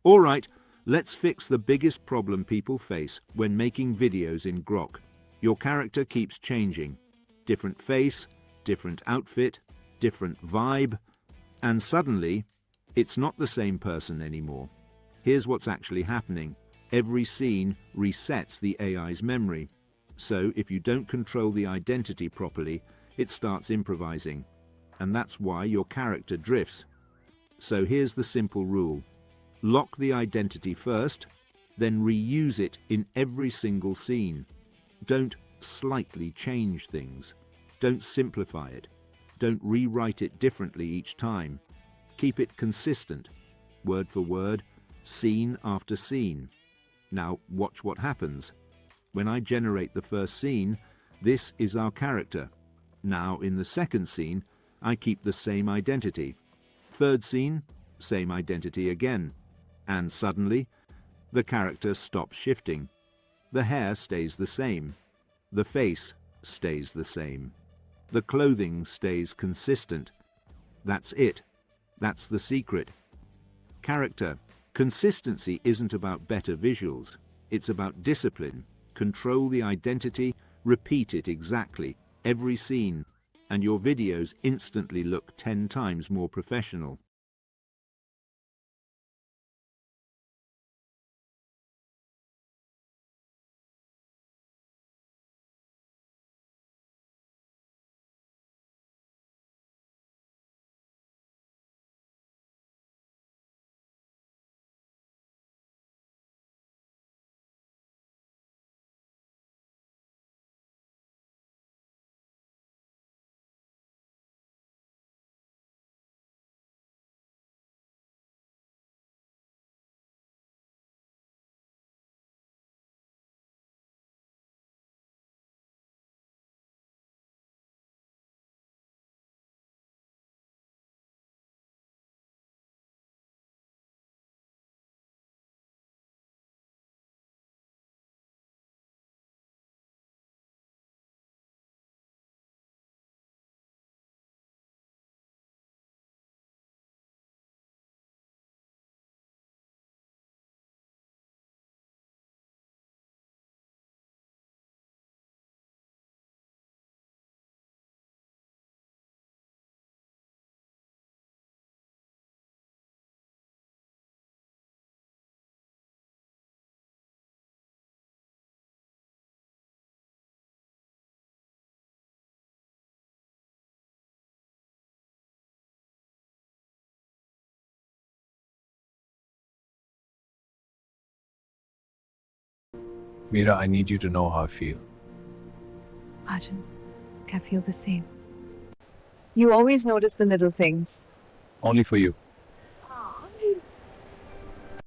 Alright, let's fix the biggest problem people face when making videos in Grok. Your character keeps changing. Different face, different outfit, different vibe, and suddenly, it's not the same person anymore. Here's what's actually happening. Every scene resets the AI's memory. So if you don't control the identity properly, it starts improvising. And that's why your character drifts. So here's the simple rule. Lock the identity first, then reuse it in every single scene. Don't slightly change things. Don't simplify it. Don't rewrite it differently each time. Keep it consistent, word for word, scene after scene. Now watch what happens. When I generate the first scene, this is our character. Now in the second scene, I keep the same identity. Third scene, same identity again. And suddenly, the character stops shifting. The hair stays the same. The face stays the same. The clothing stays consistent. That's it. That's the secret. Character. Consistency isn't about better visuals. It's about discipline. Control the identity, repeat it exactly, every scene, and your videos instantly look 10 times more professional. Mira, I need you to know how I feel. Arjun, I feel the same. You always notice the little things. Only for you.